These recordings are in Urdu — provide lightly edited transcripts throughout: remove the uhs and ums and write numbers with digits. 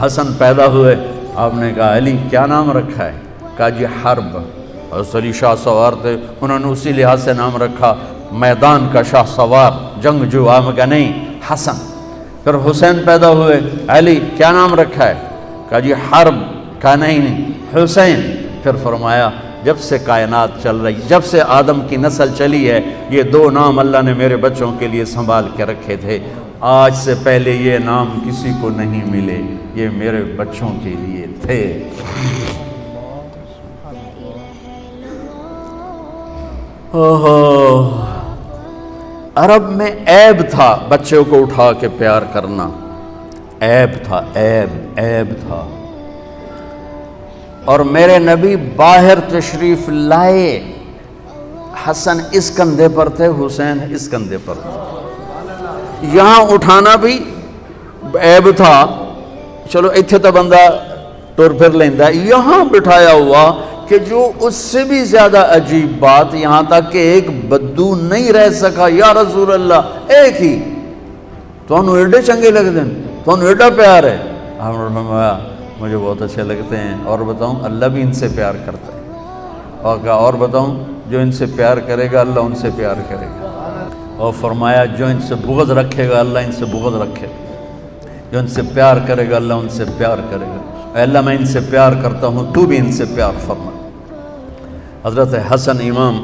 حسن پیدا ہوئے، آپ نے کہا علی کیا نام رکھا ہے؟ کہا جی حرب۔ حضرت علی شاہ سوار تھے، انہوں نے اسی لحاظ سے نام رکھا، میدان کا شاہ سوار، جنگجو۔ آپ نے کہا نہیں حسن۔ پھر حسین پیدا ہوئے، علی کیا نام رکھا ہے؟ کہا جی حرب۔ کہا نہیں حسین۔ پھر فرمایا جب سے کائنات چل رہی، جب سے آدم کی نسل چلی ہے، یہ دو نام اللہ نے میرے بچوں کے لیے سنبھال کے رکھے تھے، آج سے پہلے یہ نام کسی کو نہیں ملے، یہ میرے بچوں کے لیے تھے۔ عرب میں عیب تھا بچے کو اٹھا کے پیار کرنا، عیب تھا، عیب تھا۔ اور میرے نبی باہر تشریف لائے، حسن اس کندھے پر تھے، حسین اس کندھے پر تھے، یہاں اٹھانا بھی عیب تھا، چلو ایتھے تو بندہ ٹور پھر لیندہ، یہاں بٹھایا ہوا کہ جو اس سے بھی زیادہ عجیب بات، یہاں تک کہ ایک بدو نہیں رہ سکا، یا رسول اللہ ایک ہی تو انہوں ایڈے چنگے لگ دیں، تو انہوں ایڈا پیار ہے۔ آپ نے فرمایا مجھے بہت اچھے لگتے ہیں، اور بتاؤں اللہ بھی ان سے پیار کرتا ہے، اور کہا اور بتاؤں جو ان سے پیار کرے گا اللہ ان سے پیار کرے گا، اور فرمایا جو ان سے بغض رکھے گا اللہ ان سے بغض رکھے گا، جو ان سے پیار کرے گا اللہ ان سے پیار کرے گا۔ اے اللہ میں ان سے پیار کرتا ہوں، تو بھی ان سے پیار فرما۔ حضرت حسن امام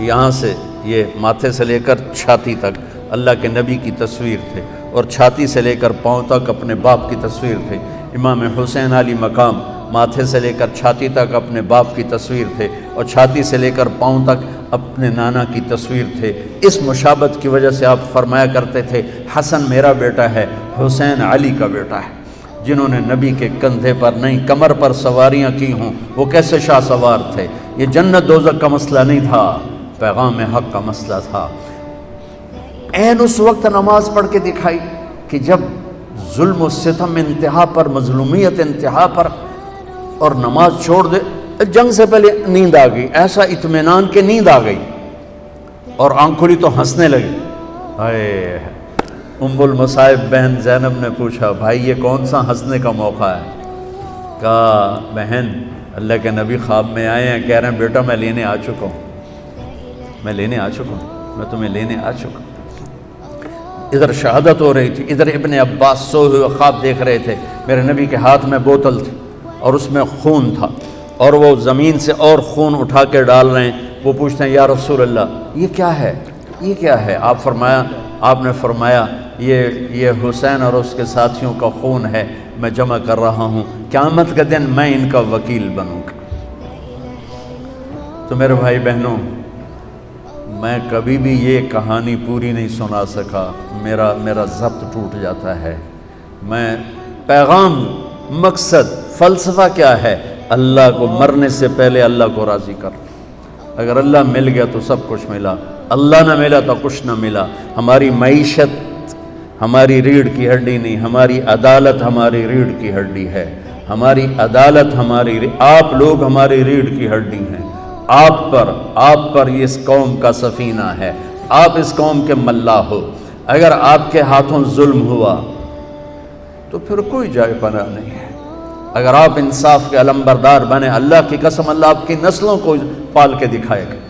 یہاں سے یہ ماتھے سے لے کر چھاتی تک اللہ کے نبی کی تصویر تھے، اور چھاتی سے لے کر پاؤں تک اپنے باپ کی تصویر تھے۔ امام حسین علی مقام ماتھے سے لے کر چھاتی تک اپنے باپ کی تصویر تھے، اور چھاتی سے لے کر پاؤں تک اپنے نانا کی تصویر تھے۔ اس مشابہت کی وجہ سے آپ فرمایا کرتے تھے حسن میرا بیٹا ہے، حسین علی کا بیٹا ہے۔ جنہوں نے نبی کے کندھے پر نہیں کمر پر سواریاں کی ہوں وہ کیسے شاہ سوار تھے۔ یہ جنت دوزخ کا مسئلہ نہیں تھا، پیغام حق کا مسئلہ تھا۔ عین اس وقت نماز پڑھ کے دکھائی کہ جب ظلم و ستم انتہا پر، مظلومیت انتہا پر، اور نماز چھوڑ دے، جنگ سے پہلے نیند آ گئی، ایسا اطمینان کہ نیند آ گئی، اور آنکھ کھلی تو ہنسنے لگے۔ ہائے ام المصائب بہن زینب نے پوچھا بھائی یہ کون سا ہنسنے کا موقع ہے؟ کہا بہن اللہ کے نبی خواب میں آئے ہیں، کہہ رہے ہیں بیٹا میں لینے آ چکا ہوں، میں لینے آ چکا ہوں، میں تمہیں لینے آ چکا ہوں۔ ادھر شہادت ہو رہی تھی، ادھر ابن عباس سوئے ہوئے خواب دیکھ رہے تھے، میرے نبی کے ہاتھ میں بوتل تھی اور اس میں خون تھا، اور وہ زمین سے اور خون اٹھا کے ڈال رہے ہیں۔ وہ پوچھتے ہیں یا رسول اللہ یہ کیا ہے، یہ کیا ہے؟ آپ نے فرمایا یہ حسین اور اس کے ساتھیوں کا خون ہے، میں جمع کر رہا ہوں، قیامت کا دن میں ان کا وکیل بنوں گا۔ تو میرے بھائی بہنوں، میں کبھی بھی یہ کہانی پوری نہیں سنا سکا، میرا ضبط ٹوٹ جاتا ہے۔ میں پیغام، مقصد، فلسفہ کیا ہے؟ اللہ کو مرنے سے پہلے اللہ کو راضی کر۔ اگر اللہ مل گیا تو سب کچھ ملا، اللہ نہ ملا تو کچھ نہ ملا۔ ہماری معیشت ہماری ریڑھ کی ہڈی نہیں، ہماری عدالت ہماری ریڑھ کی ہڈی ہے، ہماری عدالت آپ لوگ ہماری ریڑھ کی ہڈی ہیں۔ آپ پر اس قوم کا سفینہ ہے، آپ اس قوم کے ملا ہو۔ اگر آپ کے ہاتھوں ظلم ہوا تو پھر کوئی جائے پناہ نہیں ہے۔ اگر آپ انصاف کے علمبردار بنے، اللہ کی قسم اللہ آپ کی نسلوں کو پال کے دکھائے گا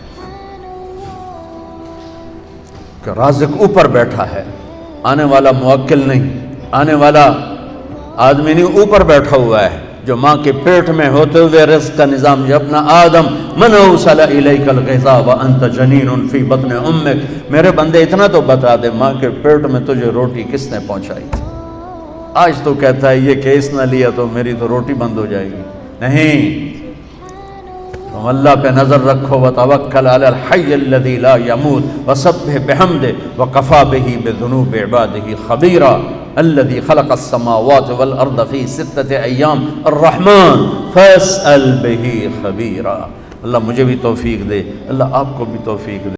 کہ رازق اوپر بیٹھا ہے، آنے والا موکل نہیں، آنے والا آدمی نہیں، اوپر بیٹھا ہوا ہے جو ماں کے پیٹ میں ہوتے ہوئے رزق کا نظام۔ جب اپنا آدم من اوصل الیک الغذاء وانت جنین فی بطن امک، میرے بندے اتنا تو بتا دے ماں کے پیٹ میں تجھے روٹی کس نے پہنچائی تھی؟ آج تو کہتا ہے یہ کیس نہ لیا تو میری تو روٹی بند ہو جائے گی۔ نہیں، تم اللہ پہ نظر رکھو، وتوکل علی الحی الذی لا یموت وسبح بحمدہ وکفی بہ بذنوب عبادہ خبیرا الذی خلق السماوات والارض فی 6 ایام الرحمن فاسأل بہ خبیرا۔ اللہ مجھے بھی توفیق دے، اللہ آپ کو بھی توفیق دے۔